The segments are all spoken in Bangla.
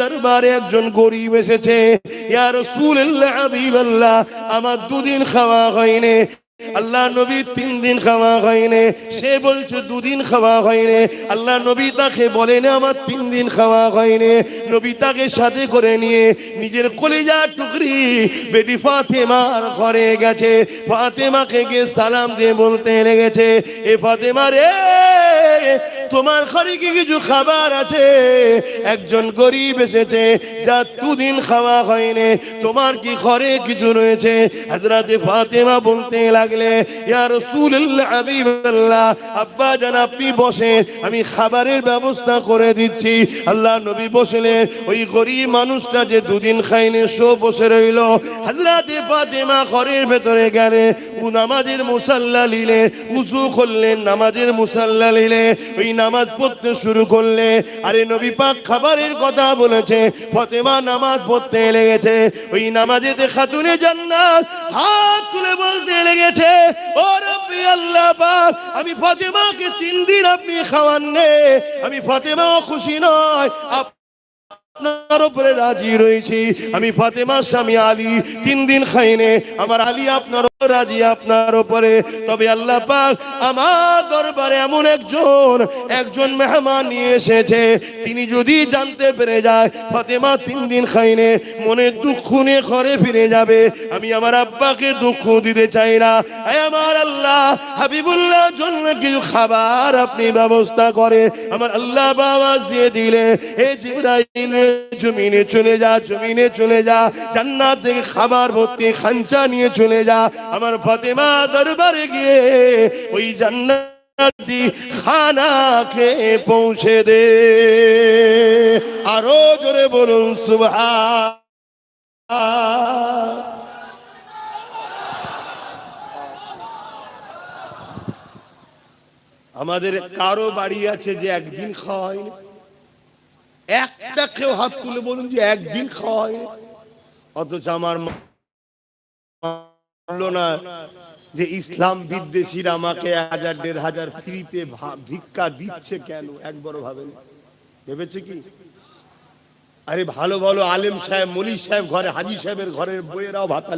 দরবারে একজন গরীব এসেছে, ইয়া রাসূলুল্লাহ হাবিবাল্লাহ, আমার দুদিন খাওয়া হয়নি। আল্লাহ নবী 3 দিন খাওয়া হয়নি। সে বলছে 2 দিন খাওয়া হয়নি। আল্লাহ নবী তাকে বলেন আমার 3 দিন খাওয়া হয়নি। নবী তাকে সাথে করে নিয়ে নিজের কলিজার টুকরি বেটি ফাতেমার ঘরে গেছে। ফাতেমাকে গিয়ে সালাম দিয়ে বলতে লেগেছে, এ ফাতেমা রে, তোমার ঘরে কি কিছু খাবার আছে? একজন গরীব এসেছে, যা 2 দিন খাওয়া হয়নি, তোমার কি ঘরে কিছু রয়েছে? হযরতে ফাতেমা বলতে লাগলে, ইয়া রাসূলুল্লাহ হাবিবাল্লাহ, আব্বা জান আপনি বসে, আমি খাবারের ব্যবস্থা করে দিচ্ছি। আল্লাহ নবী বসলেন। ওই গরীব মানুষটা যে 2 দিন খায়নি, সে বসে রইল। হযরতে ফাতেমা ঘরের ভেতরে গেলে, ও নামাজের মুসাল্লা নিলে, উযু করলেন, নামাজের মুসাল্লা নিলে, ওই নামাজ পড়তে শুরু করলে। আরে নবী পাক খাবারের কথা বলেছে, ফাতেমা নামাজ পড়তে লেগেছে। ওই নামাজেতে খাতুনে জান্নাত হাত তুলে বলতে লেগেছে, ও রব্বি আল্লাহ পাক, আমি ফাতেমাকে 3 দিন আপনি খাওয়াননি, আমি ফাতেমাও খুশি নয়, আপনার উপরে রাজি রয়েছি। আমি ফাতেমার স্বামী আলী 3 দিন খাইনি, আমার আলী আপনার রাজি আপনার উপরে। তবে আল্লাহ পাক আমার দরবারে এমন একজন মেহমান নিয়ে এসেছে, তিনি যদি জানতে পেরে যায় ফাতেমা 3 দিন খাইনি, মনে দুঃখ নিয়ে ঘরে ফিরে যাবে। আমি আমার আব্বাকে দুঃখ দিতে চাই না। আমার আল্লাহ হাবিবুল্লাহ জন্য কিছু খাবার আপনি ব্যবস্থা করে। আমার আল্লাহ আওয়াজ দিয়ে দিলে, হে জিবরাইল, জমিনে চলে যা, জমিনে চলে যা, জান্নাত থেকে খাবার ভর্তি খাঞ্চা নিয়ে চলে যা। আমার ফাতেমা দরবারে গিয়ে ওই জান্নাতি খানা খেয়ে পৌঁছে দে। আরো জোরে বলুন সুবহান। আমাদের কারো বাড়ি আছে যে একদিন খাওয়ায় না? একটা কেউ হাত তুলে বলুন যে একদিন খাওয়ায় না। অথচ আমার মানলো না যে ইসলাম বিদ্বেষীরা আমাকে 1000 1500 ফ্রিতে ভিক্ষা দিচ্ছে কেন? একবারও ভাবেন? ভেবেছে কি? আরে ভালো ভালো আলেম সাহেব, মলি সাহেব ঘরে, হাজি সাহেবের ঘরের বইয়েরাও ভাতা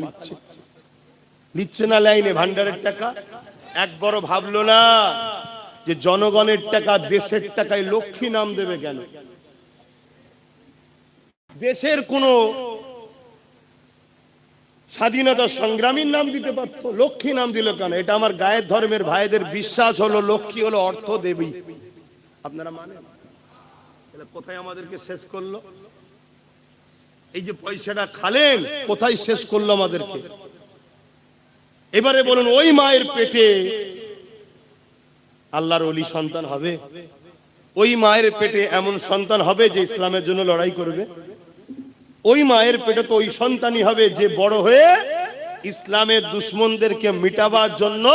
নিচ্ছে না লাইনে ভান্ডারের টাকা। একবারও ভাবলো না যে জনগণের টাকা, দেশের টাকায় লক্ষ্মী নাম দেবে কেন? দেশের কোন স্বাধীনতা সংগ্রামীর নাম দিতে পারতো, লক্ষ্মী নাম দিল কেন? এটা আমার গায়ের ধর্মের ভাইদের বিশ্বাস হলো, লক্ষ্মী হলো অর্থ দেবী। আপনারা মানেন? কোথায় আমাদেরকে শেষ করলো? এই যে পয়সাটা খালেন, কোথায় শেষ করলো আমাদেরকে? এবারে বলুন, ওই মায়ের পেটে আল্লাহর ওলি সন্তান হবে? ওই মায়ের পেটে এমন সন্তান হবে যে ইসলামের জন্য লড়াই করবে? ওই মায়ের পেটে তো ওই সন্তানই হবে যে বড় হয়ে ইসলামের দুশমনদেরকে মিটাবার জন্য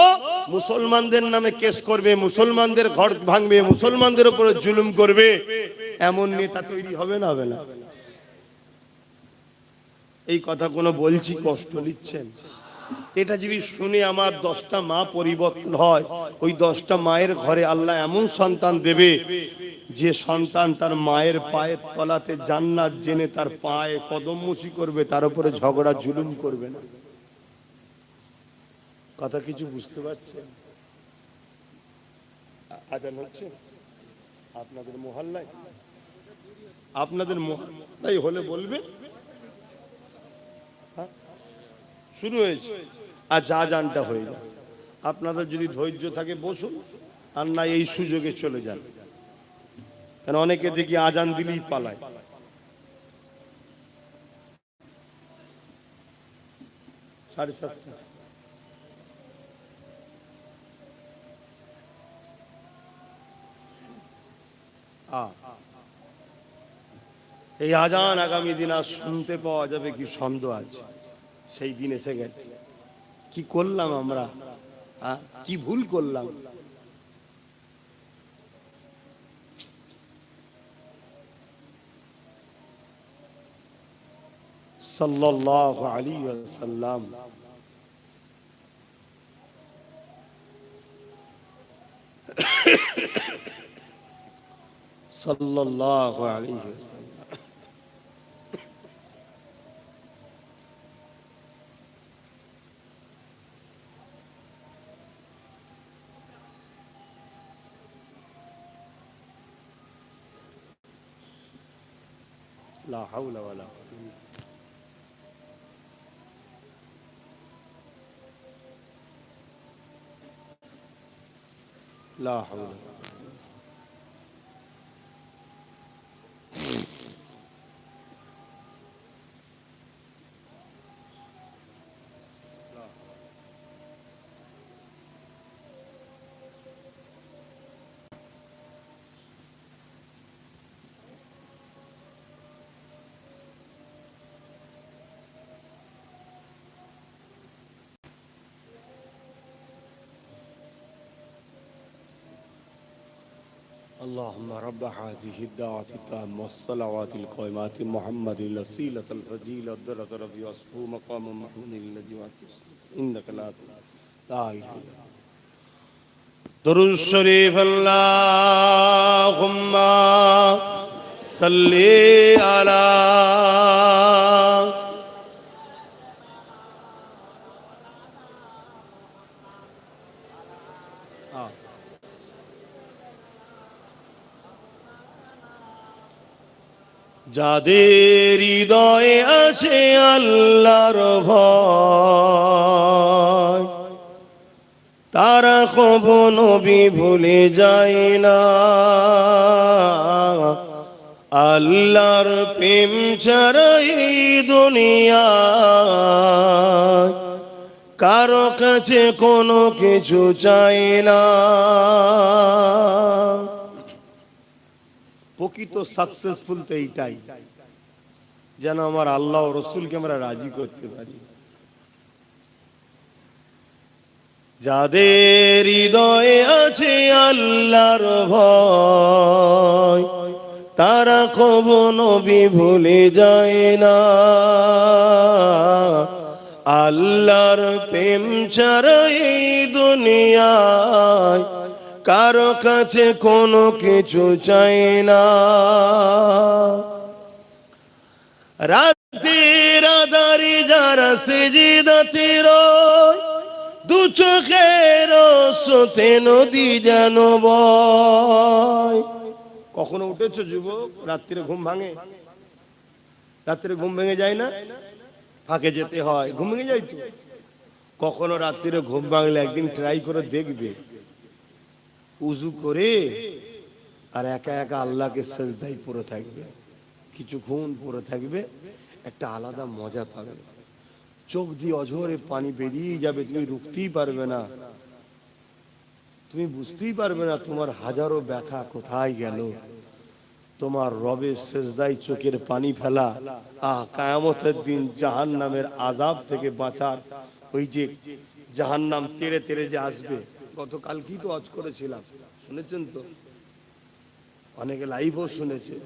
মুসলমানদের নামে কেস করবে, মুসলমানদের ঘর ভাঙবে, মুসলমানদের উপরে জুলুম করবে। এমন নেতা তৈরি হবে না? হবে না? এই কথা কোনো বলছি, কষ্ট নিচ্ছেন? এটা যদি শুনে আমার 10টা মা পরিবর্তন হয়, ওই 10টা মায়ের ঘরে আল্লাহ এমন সন্তান দেবে যে সন্তান তার মায়ের পায়ের তলাতে জান্নাত জেনে তার পায়ে কদমমুচি করবে, তার উপরে ঝগড়া জুলুম করবে না। কথা কিছু বুঝতে পারছেন? আজান হচ্ছে আপনাদের মহল্লায়? আপনাদের মহল্লায় হলে বলবে শুরু হয়েছে, আজ আজানটা হয়ে যায়। আপনাদের যদি ধৈর্য থাকে বসুন, আর না এই সুযোগে চলে যান। কেন অনেকে দেখি আজান দিলেই পালায়। সাড়ে 7টা। এই আজান আগামী দিন আর শুনতে পাওয়া যাবে কি সন্দেহ আছে? সেই দিন এসে গেছে। কি করলাম আমরা? কি ভুল করলাম? সাল্লাল্লাহু আলাইহি ওয়াসাল্লাম সাল্লাল্লাহু আলাইহি ওয়াসাল্লাম লা হাওলা ওয়ালা লা হাওলা اللهم رب هذه الدعوة التامة والصلوات القائمات محمد الوسيلة الفضيلة الدرجة ربي وصفه مقام محمود الذي وعدته إنك لا إله إلا درود الشريف اللهم صل على যাদের হৃদয়ে আছে আল্লাহর ভয় তারা কখনো নবী ভুলে যায় না আল্লাহর প্রেম ছাড়া এই দুনিয়ায় কারো কাছে কোনো কিছু চাই না। প্রকৃত সাকসেসফুল তো এইটাই, যেন আমার আল্লাহ ও রসুলকে আমরা রাজি করতে পারি। যাদের হৃদয়ে আছে আল্লাহর ভয় তারা কখনো নবী ভুলে যায় না আল্লাহর প্রেম ছাড়া এই দুনিয়ায় কারো কাছে কোনো কিছু চাই না। রাতের আঁধারে যারা সিজদাতে রয় দু চোখের স্রোতে নদী যেন বয়। কখনো উঠেছো যুবক? রাত্রে ঘুম ভাঙে? রাত্রে ঘুম ভেঙে যায় না? ফাঁকে যেতে হয়, ঘুম ভেঙে যায় তো। কখনো রাত্রে ঘুম ভাঙলে একদিন ট্রাই করে দেখবে, উজু করে আর একা একা আল্লাহকে সেজদায় পড়ে থাকবে, কিছুক্ষণ পড়ে থাকবে, একটা আলাদা মজা পাবে। চোখ দিয়ে অঝরে পানি বেরিয়ে যাবে, তুমি রুখতেই পারবে না, তুমি বুঝতেই পারবে না তোমার হাজারো ব্যথা কোথায় গেল। তোমার রবের সেজদায় চোখের পানি ফেলা, কিয়ামতের দিন জাহান্নামের আযাব থেকে বাঁচার ওই যে জাহান্নাম তেড়ে তেড়ে যে আসবে। গতকাল কি তো আজ করেছিলাম, শুনেছেন তো? অনেকে লাইভও শুনেছে।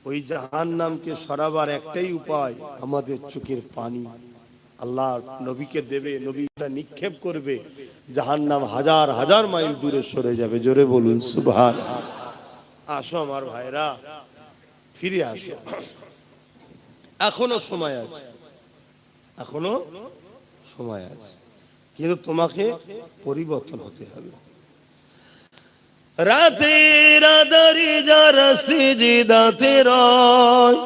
ওই জাহান্নামকে সরাবার একটাই উপায়, আমাদের চোখের পানি আল্লাহ নবীকে দেবে, নবীটা নিক্ষেপ করবে, জাহান্নাম হাজার হাজার মাইল দূরে সরে যাবে। জোরে বলুন সুবহানাল্লাহ। আসো আমার ভাইরা, ফিরে আসো, এখনো সময় আছে, এখনো সময় আছে, কিন্তু তোমাকে পরিবর্তন হতে হবে। রাতের আঁধারে যারা সিজদাতে রয়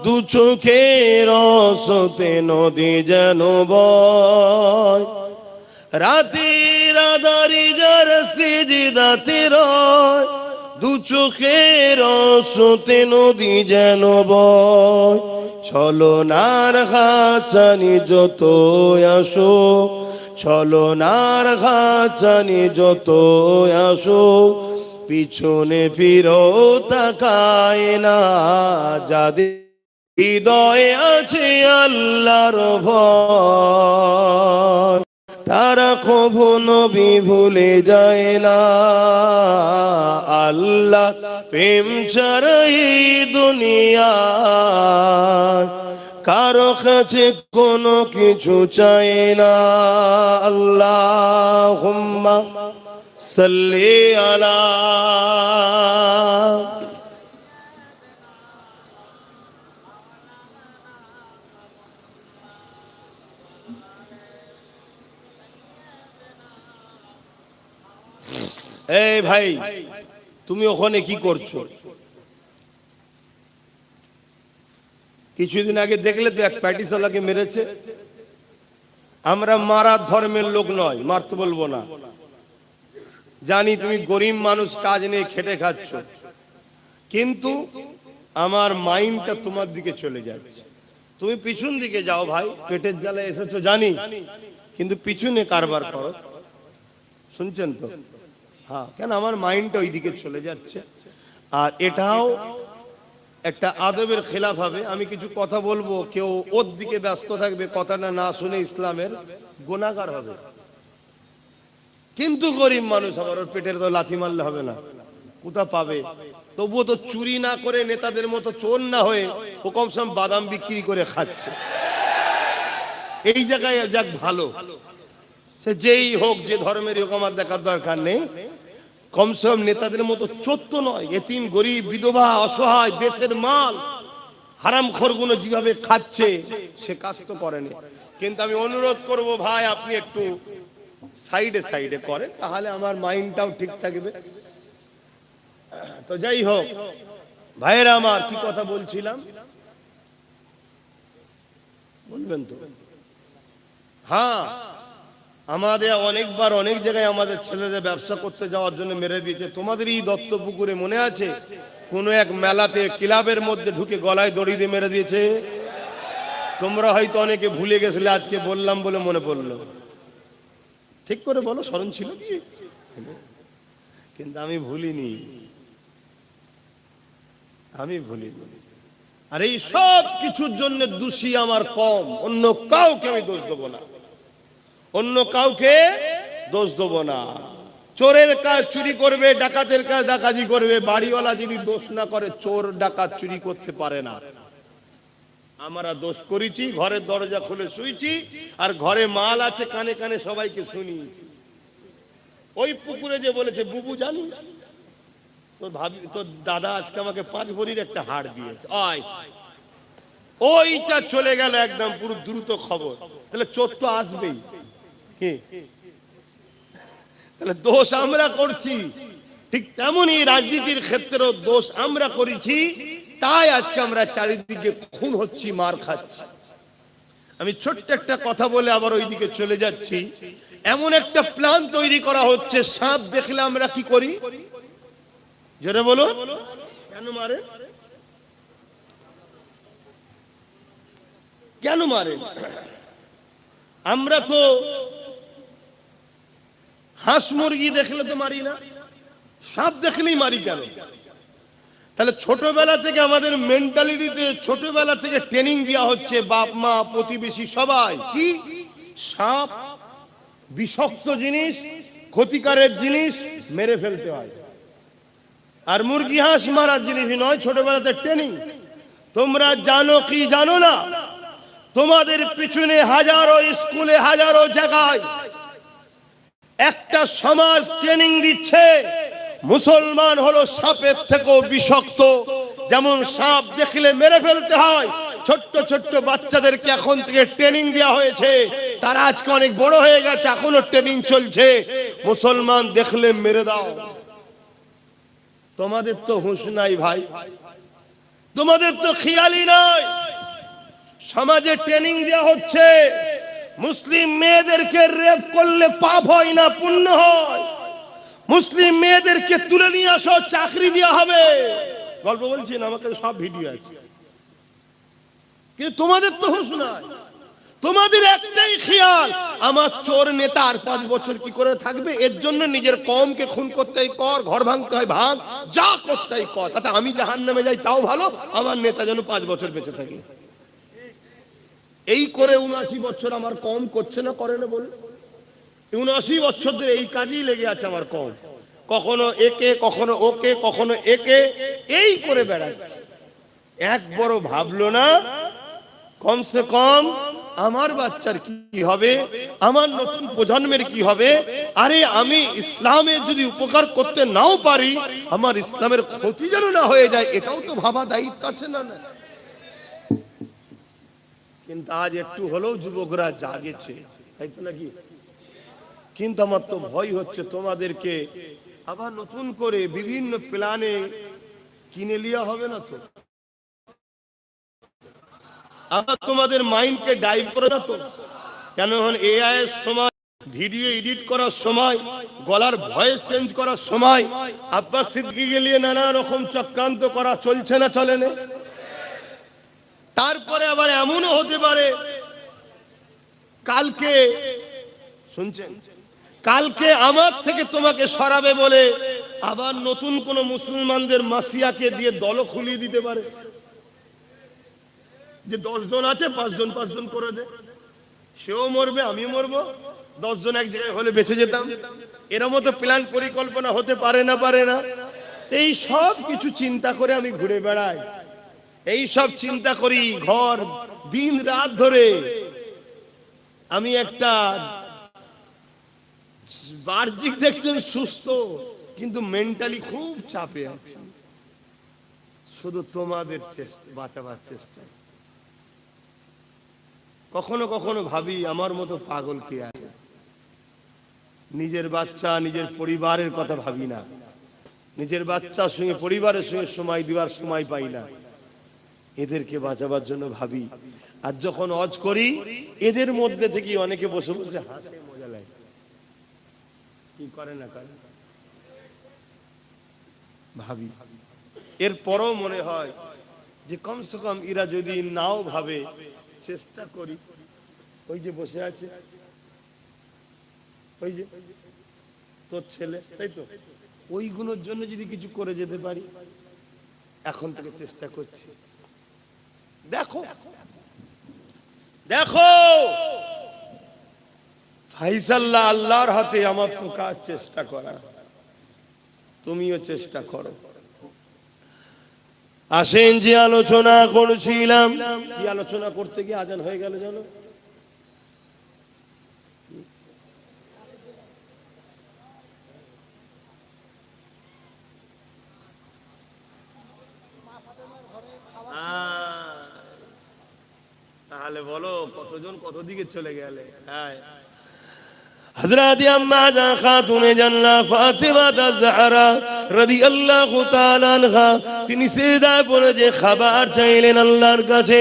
দু চোখের স্রোতে নদী যেন বয়। রাতের আঁধারে যারা সিজদাতে রয় দু চোখের স্রোতে নদী যেন বয়। ছলনার খাঁচানি যত আসো, ছলনার খাঁচানি যত আসো, পিছনে ফিরো তাকায় না। যাদের হৃদয়ে আছে আল্লাহর ভয় তারা কখনো নবী ভুলে যায় না আল্লাহ প্রেম ছাড়া এই দুনিয়ায় কারো কাছে কোনো কিছু চাই না। আল্লাহুম্মা সাল্লি আলা। এই ভাই, তুমি ওখানে কি করছো? কিছুদিন আগে দেখলে তো এক প্যাটিসালাকে মেরেছে। আমরা মারার ধর্মের লোক নয়, মারতে বলবো না। জানি তুমি গরিব মানুষ, কাজ নেই, খেটে খাচ্ছ, কিন্তু আমার মাইন্ডটা তোমার দিকে চলে যাচ্ছে। তুমি পিছন দিকে যাও ভাই, পেটের জ্বালা এসেছো জানি, কিন্তু পিছনে কারবার করো। শুনছেন তো? হ্যাঁ, কেন আমার মাইন্ডটা ওই দিকে চলে যাচ্ছে। আর এটাও একটা আদবের খেলাফ হবে। আমি কিছু কথা বলবো, কেউ ওর দিকে ব্যস্ত থাকবে, কথাটা না শুনে ইসলামের গুনাহগার হবে। কিন্তু গরিব মানুষ, আবার ওর পেটের তো লাথি মারলে হবে না, কোথা পাবে? তবুও তো চুরি না করে, নেতাদের মতো চোর না হয়ে ও কমসম বাদাম বিক্রি করে খাচ্ছে। এই জায়গায় যাক ভালো, সে যেই হোক, যে ধর্মের হোক, আমার দেখার দরকার নেই। কমসম নেতাদের মতো চোর তো নয়। এতিম, গরিব, বিধবা, অসহায়, দেশের মাল হারামখোরগুলো যেভাবে খাচ্ছে, সে কাজ তো করেনি। কিন্তু আমি অনুরোধ করব ভাই, আপনি একটু সাইডে সাইডে করেন, তাহলে আমার মাইন্ডটাও ঠিক থাকবে। তো যাই হোক ভাইয়েরা আমার, কি কথা বলছিলাম বলবেন তো? হ্যাঁ, আমাদের অনেকবার অনেক জায়গায় আমাদের ছেলেদের ব্যবসা করতে যাওয়ার জন্য মেরে দিয়েছে। তোমাদের এই দত্তপুকুরে মনে আছে, কোন এক মেলাতে ক্লাবের মধ্যে ঢুকে গলায় দড়ি দিয়ে মেরে দিয়েছে। তোমরা হয়তো অনেকে ভুলে গেছিলে, আজকে বললাম বলে মনে পড়লো। ঠিক করে বলো, স্মরণ ছিল কি? কিন্তু আমি ভুলিনি, আমি ভুলিনি। আর এই সব কিছুর জন্য দোষী আমার কম, অন্য কাউকে আমি দোষ দেবো না, অন্য কাউকে দোষ দেবো না। চোরের কাজ চুরি করবে, ডাকাতের কাজ ডাকাতি করবে, বাড়িওয়ালা যদি দোষ না করে, চোর ডাকাত চুরি করতে পারে না। আমরা দোষ করেছি, ঘরের দরজা খুলে শুয়েছি, আর ঘরে মাল আছে, কানে কানে সবাইকে শুনিয়েছি। ওই পুকুরে যে বলেছে, বুবু জানিস তোর ভাবি, তোর দাদা আজকে আমাকে 5 ভরির একটা হাড় দিয়েছে, ওইটা চলে গেল একদম পুরো দ্রুত খবর। তাহলে চোর তো আসবেই। তাহলে দোষ আমরা করছি, ঠিক তেমনই রাজনীতির ক্ষেত্রেও দোষ আমরা করেছি, তাই আজকে আমরা চারিদিকে খুন হচ্ছি, মার খাচ্ছি। আমি ছোট্ট একটা কথা বলে আবার ওইদিকে চলে যাচ্ছি। এমন একটা প্ল্যান তৈরি করা হচ্ছে, সাপ দেখলে আমরা কি করি? জোরে বলো, কেন মারে? কেন মারে? আমরা তো হাঁস মুরগি দেখলে তো মারি না, সাপ দেখলেই মারি কেন? তাহলে ছোটবেলা থেকে আমাদের মেন্টালিটিতে ছোটবেলা থেকে ট্রেনিং দেওয়া হচ্ছে, বাপ মা প্রতিবেশী সবাই, কি সাপ বিষাক্ত জিনিস, ক্ষতিকারক জিনিস, মেরে ফেলতে হয়। আর মুরগি হাঁস মারার জিনিস নয়, ছোটবেলাতে ট্রেনিং। তোমরা জানো কি জানো না, তোমাদের পিছনে হাজারো স্কুলে, হাজারো জায়গায় একটা সমাজ ট্রেনিং দিচ্ছে, মুসলমান হলো সাপের থেকেও বিষাক্ত। যেমন সাপ দেখলে মেরে ফেলতে হয়, ছোট্ট ছোট্ট বাচ্চাদেরকে এখন থেকে ট্রেনিং দেওয়া হয়েছে। তারা আজকে অনেক বড় হয়ে গেছে, এখনো ট্রেনিং চলছে, মুসলমান দেখলে মেরে দাও। তোমাদের তো হুঁশ নাই ভাই, তোমাদের তো খেয়ালই নাই। সমাজে ট্রেনিং দেওয়া হচ্ছে, মুসলিম মেয়েদেরকে রেপ করলে পাপ হয় না, পুণ্য হয়। মুসলিম মেয়েদেরকে তুলে নিয়ে আসো, চাকরি দেওয়া হবে। গল্প বলছি না, আমাকে সব ভিডিও আছে। কিন্তু তোমাদের তো হুঁশ নাই, তোমাদের একটাই খেয়াল, আমার চোর নেতা আর 5 বছর কি করে থাকবে, এর জন্য নিজের কমকে খুন করতে হয় কর, ঘর ভাঙতে হয় ভাঙ, যা করতে হয় কর, তাতে আমি জাহান্নামে যাই তাও ভালো, আমার নেতা যেন 5 বছর বেঁচে থাকে। এই করে 79 বছর আমার কম করছে না, করে না বল? 79 বছর ধরে এই কাজেই লেগে আছে আমার কম, কখনো একে, কখনো ওকে, কখনো একে, এই করে বেড়াচ্ছে। একবারও ভাবলো না কমসে কম আমার বাচ্চার কি হবে, আমার নতুন প্রজন্মের কি হবে? আরে আমি ইসলামে যদি উপকার করতে নাও পারি, আমার ইসলামের ক্ষতি যেন না হয়ে যায়, এটাও তো ভাবা দায়িত্ব আছে না? কিন্তু আজ একটু হলেও যুবকরা জাগেছে, তাই তো নাকি? কিন্তু আমার তো ভয় হচ্ছে তোমাদেরকে আবার নতুন করে বিভিন্ন প্ল্যানে কিনে লিয়া হবে না তো? আবার তোমাদের মাইন্ডকে ডাইভ করে দাও তো। কেন এখন এআই এর সময়, ভিডিও এডিট করার সময়, গলার ভয়েস চেঞ্জ করার সময় আব্বাস সিদ্দিকীকে নিয়ে নানা রকম চক্রান্ত করা চলছে না, চলে না? তারপরে আবার এমনও হতে পারে কালকে, শুনছেন, কালকে আমার থেকে তোমাকে সরাবে বলে আবার নতুন কোন মুসলমানদের মাসিয়াকে দিয়ে দল খুলিয়ে দিতে পারে, যে 10 জন আছে 5 জন 5 জন করে দে, সেও মরবে আমিও মরবো, 10 জন এক জায়গায় হলে বেঁচে যেতাম। এর মতো প্ল্যান পরিকল্পনা হতে পারে না, পারে না? এই সব কিছু চিন্তা করে আমি ঘুরে বেড়াই, এই সব চিন্তা করি ঘর দিন রাত ধরে। আমি একটা বাহ্যিক দেখছেন সুস্থ, কিন্তু মেন্টালি খুব চাপে আছি, শুধু তোমাদের চেষ্টা, বাঁচাবার চেষ্টা। কখনো কখনো ভাবি আমার মতো পাগল কে আছে? নিজের বাচ্চা, নিজের পরিবারের কথা ভাবি না, নিজের বাচ্চার সঙ্গে পরিবারের সঙ্গে সময় দেওয়ার সময় পাই না, এদেরকে বাঁচাবার জন্য ভাবি। আর যখন হজ করি এদের মধ্যে থেকে অনেকে বসে বসে হাসে, মজা লাগে, কি করে না করে ভাবি। এরপরও মনে হয় যে কমসে কম এরা যদি নাও ভাবে, চেষ্টা করি। ওই যে বসে আছে, ওই যে তোর ছেলে, তাই তো, ওইগুলোর জন্য যদি কিছু করে যেতে পারি, এখন থেকে চেষ্টা করছি। দেখো দেখো ফাইসাল্লাহ আল্লাহর হাতে, আমার তো কাজ চেষ্টা করা, তুমিও চেষ্টা করো। আসেন যে আলোচনা করছিলাম, কি আলোচনা করতে গিয়ে আজান হয়ে গেল জানো? তাহলে বলো কতজন কত দিকে চলে গেলে। হ্যাঁ, হযরত আম্মা জান খাতুনে জান্নাত ফাতিমা আয-জাহরা রাদিয়াল্লাহু তাআলা আনহা, তিনি সিজদায় পড়ে যে খাবার চাইলেন আল্লাহর কাছে,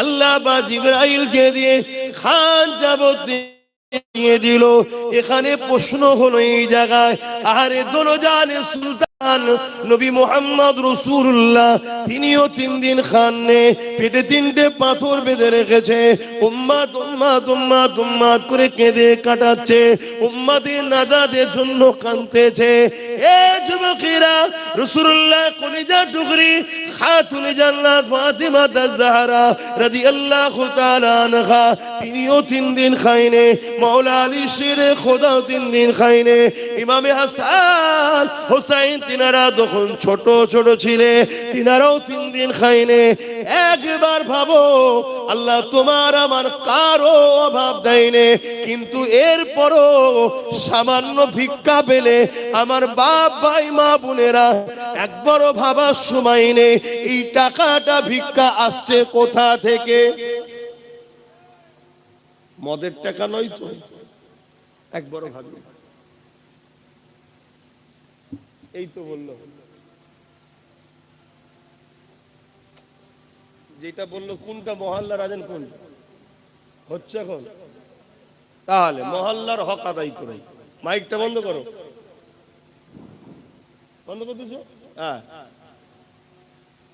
আল্লাহ বা জিবরাইলকে দিয়ে খান যাবত দিয়ে দিল। এখানে প্রশ্ন হলো এই জায়গায়, আরে দোলজানে সুলতান নবী মুহাম্মদ রাসূলুল্লাহ, তিনিও 3 দিন খাননে পেটে 3টে পাথর বেঁধে রেখেছে, উম্মত উম্মত উম্মত উম্মত করে কেঁদে কাটাচ্ছে, উম্মতের নাজাতের জন্য কাঁদতেছে। এ যুবকেরা, রাসূলুল্লাহ কলিজা টুকরি খাতুনে জান্নাত ফাতিমা আয-জাহরা রাদিয়াল্লাহু তাআলা আনহা, তিনিও 3 দিন খায়নি। মওলা আলী শেরে খোদা 3 দিন খায়নি। ইমামে হাসান হোসেন তিনারা তখন ছোট ছোট ছিলে, তিনারাও 3 দিন খায়নি। একবার ভাবো, আল্লাহ তোমার আমার কারো অভাব দেয়নি, কিন্তু এরপরও সামান্য ভিক্ষা পেলে আমার বাপ ভাই মা বোনেরা একবারও ভাবার সময় নেই এই টাকাটা ভিক্ষা আসছে কোথা থেকে। মদের টাকা নয় তো, একবারও ভাবি। এই তো বললো, যেটা বললো কোনটা মহল্লা রাজেন কোন হচ্ছে এখন, তাহলে মহল্লার হক আদায় করে। মাইকটা বন্ধ করো, বন্ধ করতেছো? হ্যাঁ,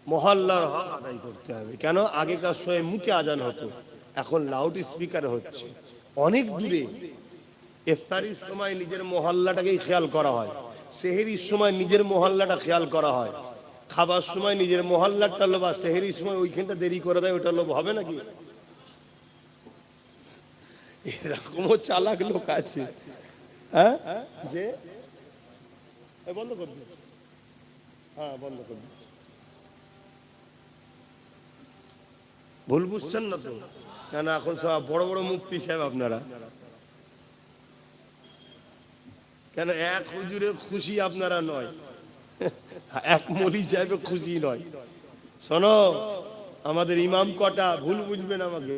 মহল্লার হক আদায় করতে হবে। কেন? আগেকার সময় মুখে আজান হতো, এখন লাউড স্পিকার হচ্ছে অনেক দূরে। ইফতারির সময় নিজের মহল্লাটাকেই খেয়াল করা হয়, সেহরির সময় নিজের মহল্লাটা খেয়াল করা হয়, খাবার সময় নিজের মহল্লাটা লোভ, আর সেহরির সময় ওইখানটা দেরি করে দেয়, ওইটা লোভ হবে নাকি? এরকমও চালাক লোক আছে। হ্যাঁ, যে বন্ধ করে দিচ্ছে, হ্যাঁ বন্ধ করে দিচ্ছে। ভুল বুঝছেন না তো? কেন এখন সব বড় বড় মুফতি সাহেব আপনারা, কেন এক হুজুরের খুশি আপনারা নয়, এক মৌলী সাহেবের খুশি নয়। শোনো, আমাদের ইমাম কটা? ভুল বুঝবেন আমাকে,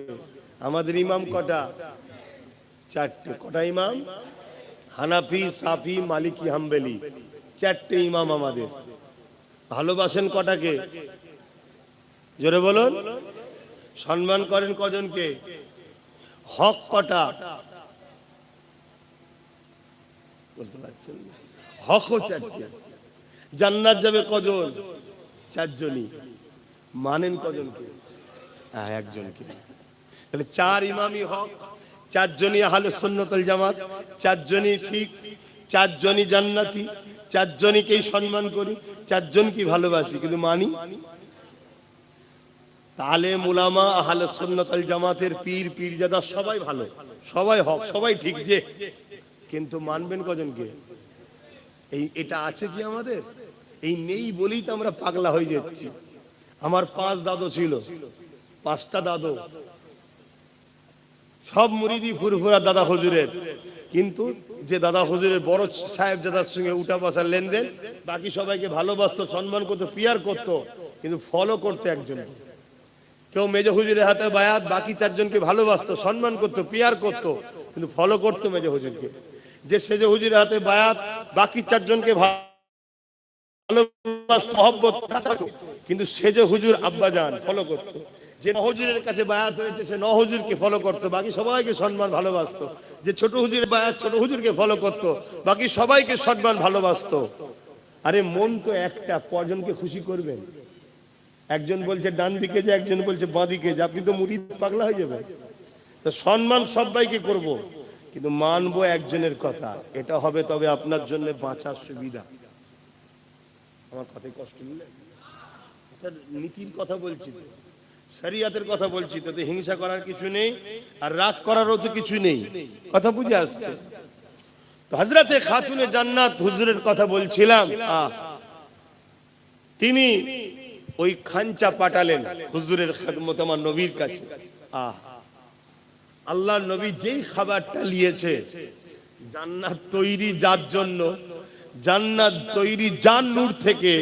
আমাদের ইমাম কটা? 4টে। কটা ইমাম? হানাফি, সাফি, মালিকি, হাম্বলি, 4টে ইমাম আমাদের। ভালোবাসেন কটাকে? জোরে বলুন। সম্মান করেন কজনকে? হক কটা? বলতে পারছেন না? হকও চারটে। জান্নাত যাবে কজন? চারজনই। মানেন কজনকে? একজনকে। তাহলে চার ইমামই হক, চারজনই আহলে সুন্নাত ওয়াল জামাত, চারজনই ঠিক, চারজনই জান্নাতি, চারজনকেই সম্মান করি, চারজনকে ভালোবাসি, কিন্তু মানি? আলেম ওলামা আহলে সুন্নাত ওয়াল জামাতের পীর পীরজাদা সবাই ভালো, সবাই হক, সবাই ঠিক, যে কিন্তু মানবেন কজনকে? এটা আছে কি আমাদের? এই নেই বলেই তো আমরা পাগলা হয়ে যাচ্ছি। আমার 5 দাদু ছিল, 5টা দাদু, সব মুরিদি ফুরফুরা দাদা হুজুরের, কিন্তু যে দাদা হুজুরের বড় সাহেব দাদার সঙ্গে উঠা বসার লেনদেন, বাকি সবাইকে ভালোবাসতো, সম্মান করতো, পিয়ার করতো, কিন্তু ফলো করতে একজন। কেউ মেজ হুজুরের হাতে বায়াত, বাকি 4 জনকে ভালোবাসতো, সম্মান করতো, পিয়ার করতো, কিন্তু ফলো করতো মেজ হুজুরকে। যে সেজ হুজুরের হাতে বায়াত, বাকি 4 জনকে ভালোবাসতো, মহব্বত, কিন্তু সেজ হুজুর আব্বাজান ফলো করতো। যে হুজুরের কাছে বায়াত হয়েছে সে হুজুরকে ফলো করতো, বাকি সবাইকে সম্মান ভালোবাসতো। যে ছোট হুজুরের বায়াত, ছোট হুজুরকে ফলো করতো, বাকি সবাইকে সম্মান ভালোবাসতো। আরে মন তো একটা, কজনকে খুশি করবেন? একজন বলছে ডান দিকে যে, একজন বলছে বাঁ দিকে যে, আপনি তো মুরিদ পাগলা হয়ে যাবেন। তো সম্মান সবাইকে করব, কিন্তু মানবো একজনের কথা। এটা হবে তবে আপনার জন্য বাঁচার সুবিধা। আমার কথায় কষ্ট নিলে? এটা নীতির কথা বলছি, শরিয়াতের কথা বলছি, তাতে হিংসা করার কিছু নেই, আর রাগ করারও তো কিছু নেই। কথা বুঝে আসছে তো? হযরতে খাতুনে জান্নাত হুজুরের কথা বলছিলাম। তিনি ওই খাঞ্চা পাঠালেন হুজুরের খেদমত আমার নবীর কাছে। আল্লাহর নবী যেই খাবারটা নিয়েছে, জান্নাত তৈরি যার জন্য, জান্নাত তৈরি যার নূর থেকে,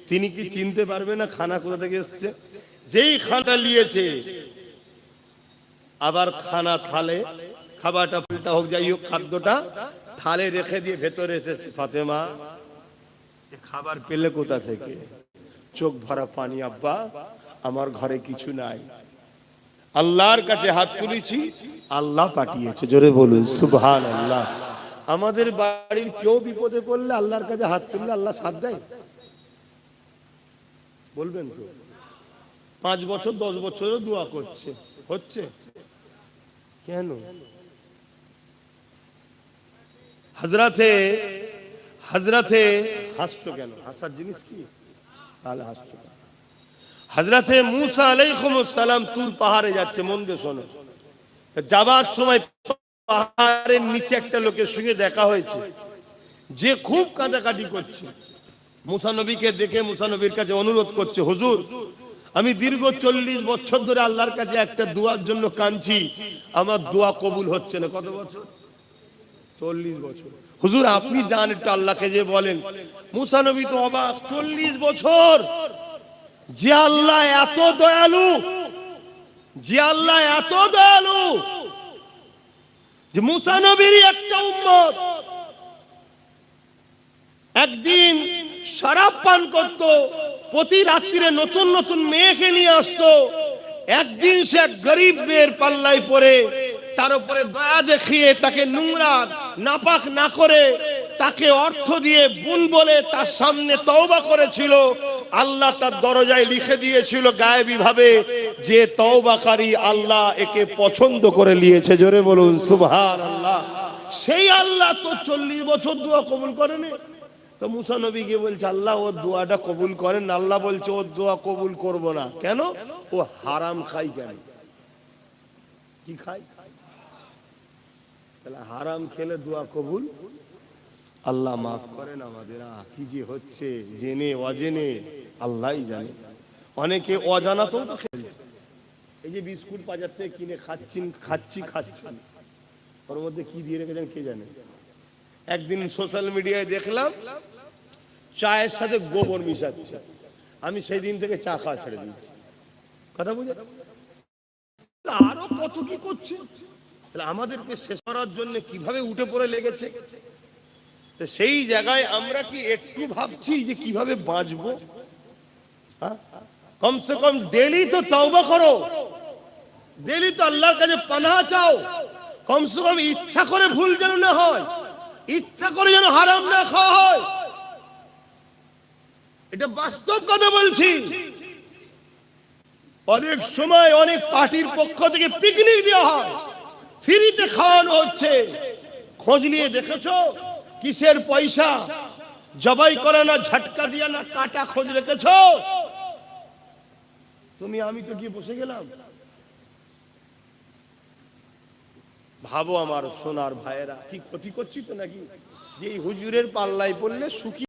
তিনি কি চিনতে পারবে না খানা কোথা থেকে এসেছে? যেই খানাটা নিয়েছে, আবার খানা থালে, খাবারটা পাল্টা হোক, যাই হোক, খাদ্যটা থালে রেখে দিয়ে ভেতরে এসেছে, ফাতেমা খাবার পেলে কোথা থেকে? চোখ ভরা পানি, আব্বা আমার ঘরে কিছু নাই, আল্লাহর কাছে হাত তুলেছি, আল্লাহ পাঠিয়েছে। জোরে বলুন সুবহানাল্লাহ। আমাদের বাড়ির কেউ বিপদে পড়লে আল্লাহর কাছে হাত তুললে আল্লাহ সাথ দেয়? বলবেন তো? 5 বছর 10 বছরও দোয়া করছে, হচ্ছে কেন? হযরতে হাসছো কেন? হাসার জিনিস কি? তাহলে হাসছো। হযরতে মুসা আলাইহিস সালাম তুর পাহাড়ে যাচ্ছে, মন দিয়ে শোনো। যাবার সময় পাহাড়ের নিচে একটা লোকের সঙ্গে দেখা হয়েছে, যে খুব কাঁদাকাটি করছে। মুসা নবীকে দেখে মুসা নবীর কাছে অনুরোধ করছে, হুজুর আমি দীর্ঘ 40 বছর ধরে আল্লাহর কাছে একটা দোয়ার জন্য কাঁদছি, আমার দোয়া কবুল হচ্ছে না। কত বছর? 40 বছর। হুজুর আপনি যান একটু আল্লাহকে যে বলেন। মুসা নবী তো অবাক, 40 বছর! যে আল্লাহ এত দয়ালু, যে আল্লাহ এত দয়ালু, যে মুসা নবীর একটা উম্মত একদিন শরাব পান করত, প্রতি রাত্রিরে নতুন নতুন মেয়েকে নিয়ে আসতো, একদিন সে এক গরিব মেয়ের পাল্লায় পড়ে তার উপরে দয়া দেখিয়ে তাকে নোংরা নাপাক না করে তাকে অর্থ দিয়ে বোন বলে তার সামনে তওবা করেছিল। আল্লাহ তার দরজায় লিখে দিয়েছিল গায়েবী ভাবে যে তওবাকারী, আল্লাহ একে পছন্দ করে নিয়েছে। জোরে বলুন সুবহানাল্লাহ। সেই আল্লাহ তো 40 বছর দোয়া কবুল করেনি। তো মুসা নবী গিয়ে বলছে, আল্লাহ ওর দোয়াটা কবুল করেন। আল্লাহ বলছে ওর দোয়া কবুল করব না। কেন? ও হারাম খাই। কেন? কি খাই? তাহলে হারাম খেলে দোয়া কবুল? আল্লাহ মাফ করেন আমাদের। কি যে হচ্ছে জেনে অজেনে আল্লাহই জানে। অনেকে অজানাতেও তো খেলছে। এই যে বিস্কুট বাজার থেকে কিনে খাচ্ছি, ওর মধ্যে কি দিয়ে রেখেছেন কে জানে। একদিন সোশ্যাল মিডিয়ায় দেখলাম চায়ের সাথে গোবর মিশাচ্ছে। আমি সেই দিন থেকে চা খাওয়া ছেড়ে দিয়েছি। কথা বুঝে? আরো কত কি করছে। আমাদেরকে শেষ করার জন্য কিভাবে উঠে পড়ে লেগেছে। সেই জায়গায় আমরা কি একটু ভাবছি যে কিভাবে বাঁচবো? কমসে কম ডেলি তো তওবা করো, ডেলি তো আল্লাহর কাছে পানাহ চাও। কমসে কম ইচ্ছা করে ভুল যেন না হয়, ইচ্ছা করে যেন হারাম না খাওয়া হয়। এটা বাস্তব কথা বলছি। অনেক সময় অনেক পার্টির পক্ষ থেকে পিকনিক দেওয়া হয়, ফ্রিতে খাওয়ানো হচ্ছে। খোঁজ নিয়ে দেখেছো কিসের পয়সা? জবাই করে না, ঝটকা দিয়া না, কাটা খোঁজ রেখেছো? তুমি আমি তো গিয়ে বসে গেলাম। ভাবো আমার সোনার ভাইয়েরা, কি ক্ষতি করছি তো নাকি যে এই হুজুরের পাল্লায় পড়লে সুখী